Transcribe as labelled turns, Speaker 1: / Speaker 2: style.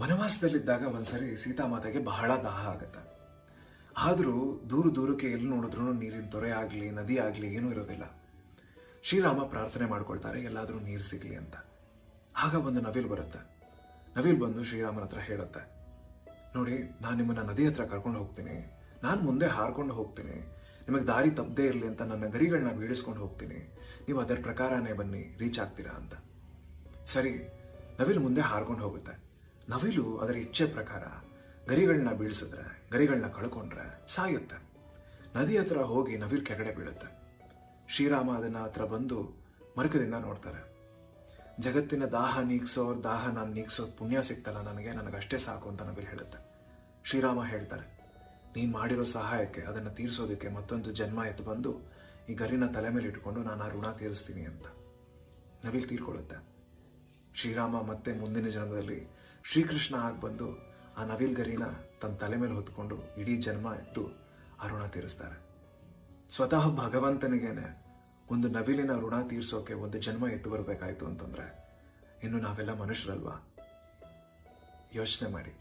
Speaker 1: ವನವಾಸದಲ್ಲಿದ್ದಾಗ ಒಂದ್ಸರಿ ಸೀತಾಮಾತೆಗೆ ಬಹಳ ದಾಹ ಆಗತ್ತೆ. ಆದರೂ ದೂರಕ್ಕೆ ಎಲ್ಲಿ ನೋಡಿದ್ರು ನೀರಿನ ತೊರೆ ಆಗಲಿ ನದಿ ಆಗಲಿ ಏನೂ ಇರೋದಿಲ್ಲ. ಶ್ರೀರಾಮ ಪ್ರಾರ್ಥನೆ ಮಾಡ್ಕೊಳ್ತಾರೆ ಎಲ್ಲಾದರೂ ನೀರು ಸಿಗಲಿ ಅಂತ. ಆಗ ಒಂದು ನವಿಲು ಬರುತ್ತೆ. ನವಿಲು ಬಂದು ಶ್ರೀರಾಮನ ಹತ್ರ ಹೇಳುತ್ತೆ, ನೋಡಿ, ನಾನು ನಿಮ್ಮನ್ನ ನದಿ ಹತ್ರ ಕರ್ಕೊಂಡು ಹೋಗ್ತೀನಿ, ನಾನು ಮುಂದೆ ಹಾರ್ಕೊಂಡು ಹೋಗ್ತೀನಿ, ನಿಮಗೆ ದಾರಿ ತಪ್ಪದೇ ಇರಲಿ ಅಂತ ನನ್ನ ಗರಿಗಳನ್ನ ಬೀಳಿಸ್ಕೊಂಡು ಹೋಗ್ತೀನಿ, ನೀವು ಅದರ ಪ್ರಕಾರನೇ ಬನ್ನಿ, ರೀಚ್ ಆಗ್ತೀರಾ ಅಂತ. ಸರಿ, ನವಿಲು ಮುಂದೆ ಹಾರ್ಕೊಂಡು ಹೋಗುತ್ತೆ. ನವಿಲು ಅದರ ಇಚ್ಛೆ ಪ್ರಕಾರ ಗರಿಗಳನ್ನ ಬೀಳಿಸಿದ್ರೆ, ಗರಿಗಳನ್ನ ಕಳ್ಕೊಂಡ್ರೆ ಸಾಯುತ್ತೆ. ನದಿ ಹತ್ರ ಹೋಗಿ ನವಿಲು ಕೆಳಗಡೆ ಬೀಳುತ್ತೆ. ಶ್ರೀರಾಮ ಅದನ್ನ ಹತ್ರ ಬಂದು ಮರಕದಿಂದ ನೋಡ್ತಾರೆ. ಜಗತ್ತಿನ ದಾಹ ನಾನು ನೀಗ್ಸೋದು ಪುಣ್ಯ ಸಿಗ್ತಲ್ಲ ನನಗಷ್ಟೇ ಸಾಕು ಅಂತ ನವಿಲು ಹೇಳುತ್ತೆ. ಶ್ರೀರಾಮ ಹೇಳ್ತಾರೆ, ನೀನು ಮಾಡಿರೋ ಸಹಾಯಕ್ಕೆ ಅದನ್ನು ತೀರಿಸೋದಕ್ಕೆ ಮತ್ತೊಂದು ಜನ್ಮ ಎತ್ತು ಬಂದು ಈ ಗರಿನ ತಲೆ ಮೇಲೆ ಇಟ್ಕೊಂಡು ನಾನು ಆ ಋಣ ತೀರಿಸ್ತೀನಿ ಅಂತ. ನವಿಲು ತೀರ್ಕೊಳ್ಳುತ್ತೆ. ಶ್ರೀರಾಮ ಮತ್ತೆ ಮುಂದಿನ ಜನ್ಮದಲ್ಲಿ ಶ್ರೀಕೃಷ್ಣ ಆಗಿ ಬಂದು ಆ ನವಿಲ್ ಗರಿನ ತನ್ನ ತಲೆ ಮೇಲೆ ಹೊತ್ಕೊಂಡು ಇಡೀ ಜನ್ಮ ಎತ್ತು ಆ ಋಣ ತೀರಿಸ್ತಾರೆ. ಸ್ವತಃ ಭಗವಂತನಿಗೇನೆ ಒಂದು ನವಿಲಿನ ಋಣ ತೀರ್ಸೋಕೆ ಒಂದು ಜನ್ಮ ಎತ್ತು ಬರಬೇಕಾಯ್ತು ಅಂತಂದ್ರೆ ಇನ್ನು ನಾವೆಲ್ಲ ಮನುಷ್ಯರಲ್ವಾ? ಯೋಚನೆ ಮಾಡಿ.